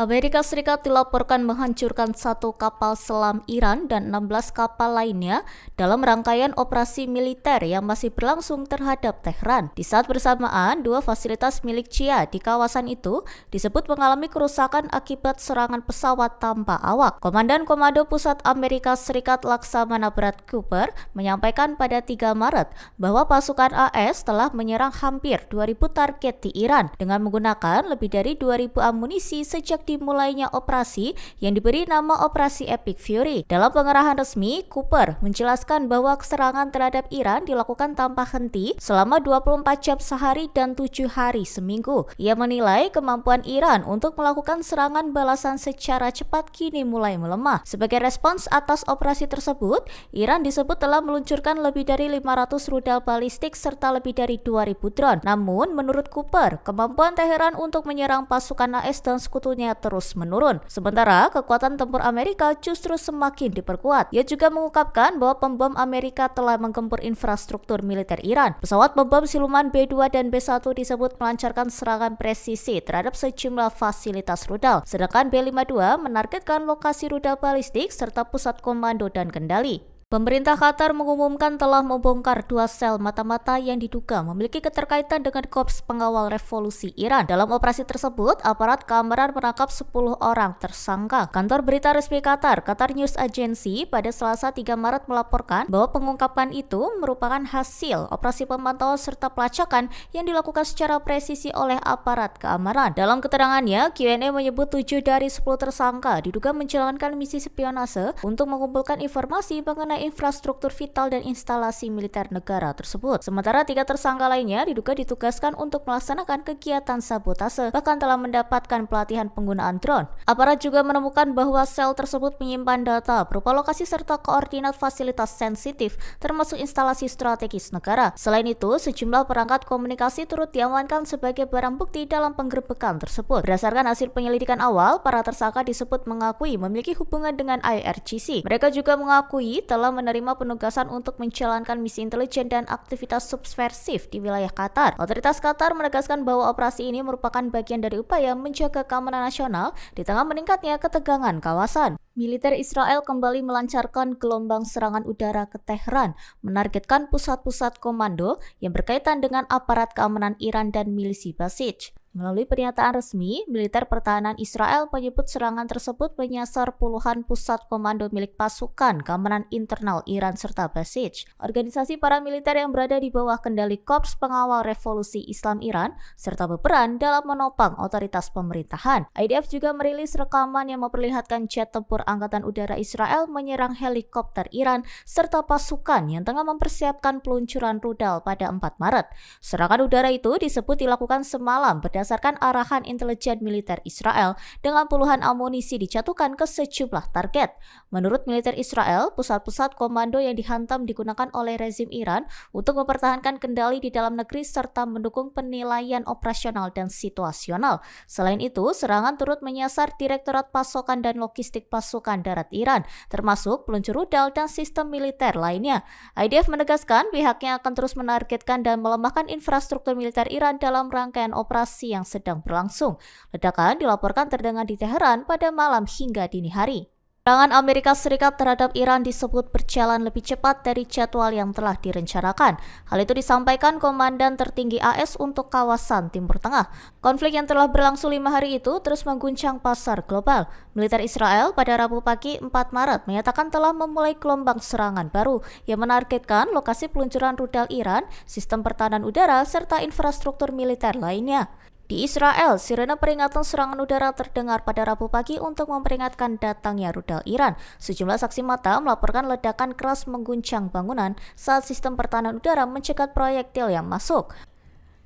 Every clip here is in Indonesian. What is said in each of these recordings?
Amerika Serikat dilaporkan menghancurkan satu kapal selam Iran dan 16 kapal lainnya dalam rangkaian operasi militer yang masih berlangsung terhadap Tehran. Di saat bersamaan, dua fasilitas milik Shia di kawasan itu disebut mengalami kerusakan akibat serangan pesawat tanpa awak. Komandan Komando Pusat Amerika Serikat Laksamana Brad Cooper menyampaikan pada 3 Maret bahwa pasukan AS telah menyerang hampir 2.000 target di Iran dengan menggunakan lebih dari 2.000 amunisi sejak dimulainya operasi yang diberi nama Operasi Epic Fury. Dalam pengerahan resmi, Cooper menjelaskan bahwa serangan terhadap Iran dilakukan tanpa henti selama 24 jam sehari dan 7 hari seminggu. Ia menilai kemampuan Iran untuk melakukan serangan balasan secara cepat kini mulai melemah. Sebagai respons atas operasi tersebut, Iran disebut telah meluncurkan lebih dari 500 rudal balistik serta lebih dari 2.000 drone. Namun, menurut Cooper, kemampuan Teheran untuk menyerang pasukan AS dan sekutunya terus menurun. Sementara kekuatan tempur Amerika justru semakin diperkuat. Ia juga mengungkapkan bahwa pembom Amerika telah menggempur infrastruktur militer Iran. Pesawat pembom siluman B-2 dan B-1 disebut melancarkan serangan presisi terhadap sejumlah fasilitas rudal, sedangkan B-52 menargetkan lokasi rudal balistik serta pusat komando dan kendali. Pemerintah Qatar mengumumkan telah membongkar 2 sel mata-mata yang diduga memiliki keterkaitan dengan Korps Pengawal Revolusi Iran. Dalam operasi tersebut, aparat keamanan menangkap 10 orang tersangka. Kantor berita resmi Qatar, Qatar News Agency, pada Selasa 3 Maret melaporkan bahwa pengungkapan itu merupakan hasil operasi pemantauan serta pelacakan yang dilakukan secara presisi oleh aparat keamanan. Dalam keterangannya, QNA menyebut 7 dari 10 tersangka diduga menjalankan misi spionase untuk mengumpulkan informasi mengenai infrastruktur vital dan instalasi militer negara tersebut. Sementara 3 tersangka lainnya diduga ditugaskan untuk melaksanakan kegiatan sabotase, bahkan telah mendapatkan pelatihan penggunaan drone. Aparat juga menemukan bahwa sel tersebut menyimpan data berupa lokasi serta koordinat fasilitas sensitif, termasuk instalasi strategis negara. Selain itu, sejumlah perangkat komunikasi turut diamankan sebagai barang bukti dalam penggerbekan tersebut. Berdasarkan hasil penyelidikan awal, para tersangka disebut mengakui memiliki hubungan dengan IRGC. Mereka juga mengakui telah menerima penugasan untuk menjalankan misi intelijen dan aktivitas subversif di wilayah Qatar. Otoritas Qatar menegaskan bahwa operasi ini merupakan bagian dari upaya menjaga keamanan nasional di tengah meningkatnya ketegangan kawasan. Militer Israel kembali melancarkan gelombang serangan udara ke Tehran, menargetkan pusat-pusat komando yang berkaitan dengan aparat keamanan Iran dan milisi Basij. Melalui pernyataan resmi, militer pertahanan Israel menyebut serangan tersebut menyasar puluhan pusat komando milik pasukan keamanan internal Iran serta Basij, organisasi paramiliter yang berada di bawah kendali Korps Pengawal Revolusi Islam Iran, serta berperan dalam menopang otoritas pemerintahan. IDF juga merilis rekaman yang memperlihatkan jet tempur Angkatan Udara Israel menyerang helikopter Iran serta pasukan yang tengah mempersiapkan peluncuran rudal pada 4 Maret. Serangan udara itu disebut dilakukan semalam berdasarkan arahan intelijen militer Israel dengan puluhan amunisi dijatuhkan ke sejumlah target. Menurut militer Israel, pusat-pusat komando yang dihantam digunakan oleh rezim Iran untuk mempertahankan kendali di dalam negeri serta mendukung penilaian operasional dan situasional. Selain itu, serangan turut menyasar Direktorat Pasokan dan Logistik Pasukan Darat Iran, termasuk peluncur rudal dan sistem militer lainnya. IDF menegaskan pihaknya akan terus menargetkan dan melemahkan infrastruktur militer Iran dalam rangkaian operasi yang sedang berlangsung. Ledakan dilaporkan terdengar di Teheran pada malam hingga dini hari. Serangan Amerika Serikat terhadap Iran disebut berjalan lebih cepat dari jadwal yang telah direncanakan. Hal itu disampaikan Komandan Tertinggi AS untuk kawasan Timur Tengah. Konflik yang telah berlangsung 5 hari itu terus mengguncang pasar global. Militer Israel pada Rabu pagi 4 Maret menyatakan telah memulai gelombang serangan baru yang menargetkan lokasi peluncuran rudal Iran, sistem pertahanan udara, serta infrastruktur militer lainnya. Di Israel, sirene peringatan serangan udara terdengar pada Rabu pagi untuk memperingatkan datangnya rudal Iran. Sejumlah saksi mata melaporkan ledakan keras mengguncang bangunan saat sistem pertahanan udara mencegat proyektil yang masuk.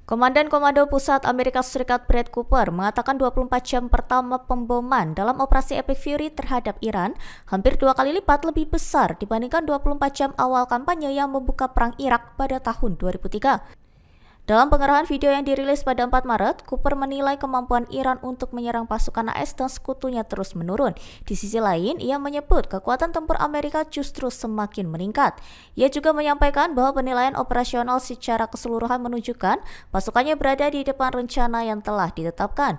Komandan Komando Pusat Amerika Serikat Brad Cooper mengatakan 24 jam pertama pemboman dalam operasi Epic Fury terhadap Iran hampir 2 kali lipat lebih besar dibandingkan 24 jam awal kampanye yang membuka perang Irak pada tahun 2003. Dalam pengerahan video yang dirilis pada 4 Maret, Cooper menilai kemampuan Iran untuk menyerang pasukan AS dan sekutunya terus menurun. Di sisi lain, ia menyebut kekuatan tempur Amerika justru semakin meningkat. Ia juga menyampaikan bahwa penilaian operasional secara keseluruhan menunjukkan pasukannya berada di depan rencana yang telah ditetapkan.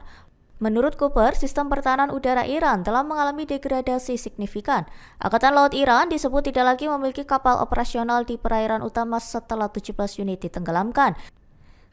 Menurut Cooper, sistem pertahanan udara Iran telah mengalami degradasi signifikan. Angkatan Laut Iran disebut tidak lagi memiliki kapal operasional di perairan utama setelah 17 unit ditenggelamkan.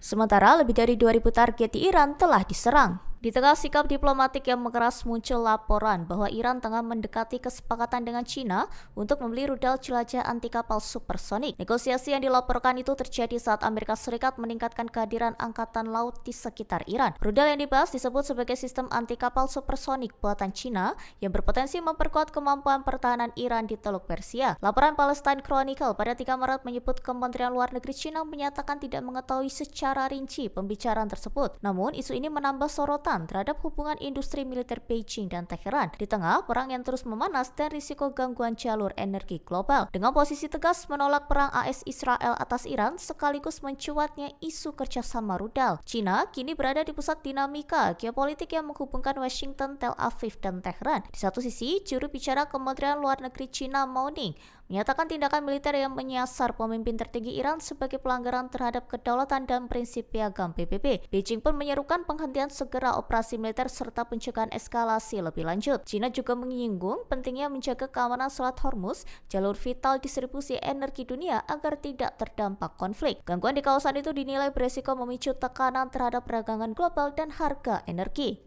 Sementara lebih dari 2.000 target di Iran telah diserang. Di tengah sikap diplomatik yang mengeras, muncul laporan bahwa Iran tengah mendekati kesepakatan dengan China untuk membeli rudal jelajah anti kapal supersonik. Negosiasi yang dilaporkan itu terjadi saat Amerika Serikat meningkatkan kehadiran angkatan laut di sekitar Iran. Rudal yang dibahas disebut sebagai sistem anti kapal supersonik buatan China yang berpotensi memperkuat kemampuan pertahanan Iran di Teluk Persia. Laporan Palestine Chronicle pada 3 Maret menyebut Kementerian Luar Negeri China menyatakan tidak mengetahui secara rinci pembicaraan tersebut. Namun, isu ini menambah sorotan terhadap hubungan industri militer Beijing dan Teheran di tengah perang yang terus memanas dan risiko gangguan jalur energi global. Dengan posisi tegas menolak perang AS Israel atas Iran sekaligus mencuatnya isu kerjasama rudal, China kini berada di pusat dinamika geopolitik yang menghubungkan Washington, Tel Aviv, dan Teheran. Di satu sisi, juru bicara Kementerian Luar Negeri China Mao Ning menyatakan tindakan militer yang menyasar pemimpin tertinggi Iran sebagai pelanggaran terhadap kedaulatan dan prinsip piagam PBB. Beijing pun menyerukan penghentian segera operasi militer serta pencegahan eskalasi lebih lanjut. China juga menyinggung pentingnya menjaga keamanan Selat Hormuz, jalur vital distribusi energi dunia agar tidak terdampak konflik. Gangguan di kawasan itu dinilai beresiko memicu tekanan terhadap perdagangan global dan harga energi.